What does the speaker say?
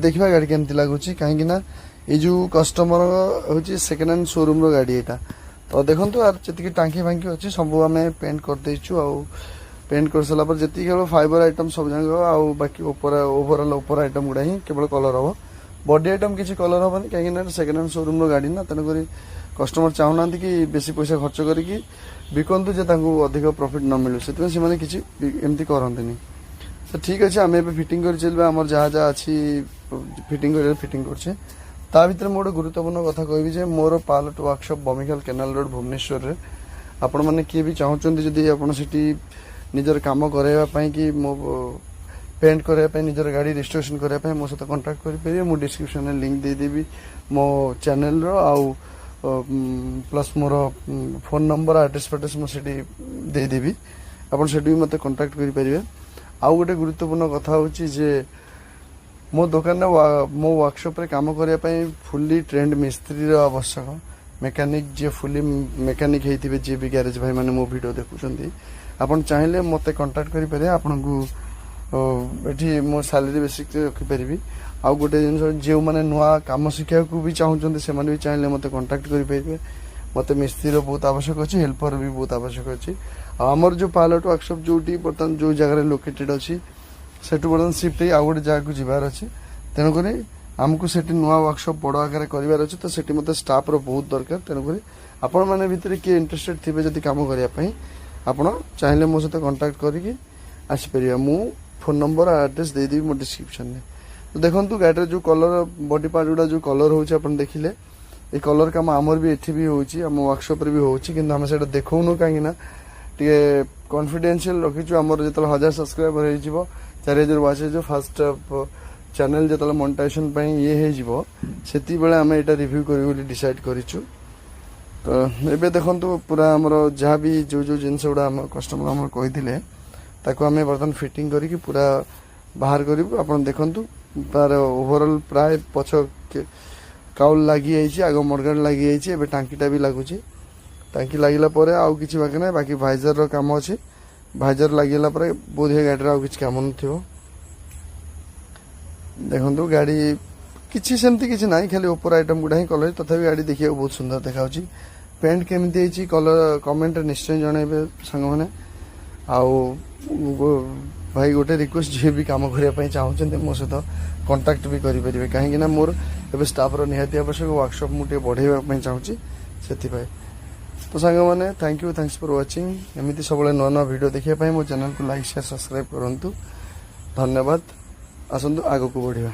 देखा गाड़ी केमती लगुच कहीं ये जो कस्टमर हूँ सेकेंड हैंड शोरूम रो गाड़ी यहाँ तो देखो यार जी टांकी फांकी अच्छी सब आम पेंट करदेचु आ पेंट कर सारा पर जी केवल फाइबर आइटम सब जाक बाकी ओवरऑल ऊपर आइटम गुड़ा ही केवल कलर हम बॉडी आइटम किसी कलर हेनी कहीं सेकेंड हैंड शोरूम रो गाड़ी ना तेणुक कस्टमर चाहूना कि बेसी पैसा खर्च करके बिकतु जे अधिक प्रॉफिट न मिलू से किसी एमती करते तो ठीक अच्छे आम ए फिटिंग कर चलवा आम जहाँ जहाँ अच्छी फिटिंग फिटिंग कर ता भीतर मोटे गुरुत्वपूर्ण कथा कहि मोर pilot workshop Bomikhal canal road Bhubaneswar रे आपण मैंने किए भी चाहते जदि आपड़ी निजर कम करवाई कि मो पेंट करने निजर गाड़ी रेजिस्ट्रेशन करने मो सहित कंटाक्ट करेंगे मुझे डिस्क्रिप्शन में लिंक देदेवी मो चैनल रो आउ प्लस मोर फोन नंबर एड्रेस फैड्रेस मुझे देदेवी आपड़ से मत कंटाक्ट करेंगे आउ गोटे गुरुत्वपूर्ण कथा हूँ जे मो दुकान मो वर्कशॉप रे काम करने फुली ट्रेंड मिस्त्री आवश्यक मेकानिक जे फुली मेकानिक होते जी भी गैरेज भाई मैंने मो वीडियो देखुं आपन चाहिए मत कंटाक्ट करेंगे आपन को ये मो सैलरी बेसिक रखिपारि आउ गोटे जिन जो मैंने नुआ कम शिखा भी चाहते से भी चाहिए मत कंटाक्ट करेंगे मत मिस्त्री बहुत आवश्यक अच्छी हेल्पर भी बहुत आवश्यक अच्छी आमर जो पायलट वर्कशॉप जो बर्तमान जो जगह लोकेटेड अच्छी सेठू बर्तमान शिफ्ट आउ गोटे जगह को जबार अच्छे तेणुक आमको से नुआ वर्कशॉप बड़ आकार करार अच्छे तो से मत स्टाफ रो बहुत दरकार तेणुक आपण मैंने भितर किए इंटरेस्टेड थे जब कम करने आपड़ चाहिए मो सहित कंटाक्ट करके आसीपर मु फोन नंबर एड्रेस देदेवी मो डिस्क्रिप्शन में तो देखो गाड़ी जो कलर बॉडी पार्ट गुड़ा जो कलर हो देखिले ये कलर काम आमर भी एठी भी होची आम वर्कशॉप रे भी होची किंतु हम सेटा देखौनु काहे ना टिके कॉन्फिडेंशियल रखिछु हमर जतल 1000 सब्सक्राइबर हे जिवो 4000 वाच जो फर्स्ट चैनल जतल मोनेटाइजेशन पई ये हे जिवो सेति बेले हम एटा रिव्यू करियो बोली डिसाइड करिछु तो एबे देखंतु पूरा हमर जहाँ भी जो जो जिनस गुड़ा हम कस्टमर हमर कहिथिले ताको हमें बर्तन फिटिंग करके पूरा बाहर करूँ आप देखु तार ओवरऑल प्राय पछ काउल लगी आग मडगार्ड लगी टांकीटा भी लगुच टांकी लगला आउ कि बाकी ना बाकी भाइजर रो काम अच्छे भाइजर लगला बोधे गाड़ी आउ कि कम न देखो गाड़ी किसी सेमती किसी ना खाली ऊपर आइटम गुड़ा ही कलर तथापि गाड़ी देखिए बहुत सुंदर देखा पेंट केमती कलर कमेंट निश्चय जनइबे सांग मैंने आउ भाई गोटे रिक्वेस्ट जी भी कम करने चाहते मो सहित कंटाक्ट भी करेंगे कहीं मोर ए स्टाफ निहाती आवश्यक वर्कशॉप मुझे बढ़ाई चाहूँगी से तो सांग मैंने thank you thanks for watching एमती सब नुआ नुआ वीडियो देखिए मो चैनल को लाइक शेयर सब्सक्राइब करूँ धन्यवाद आसतु आग को बढ़िया।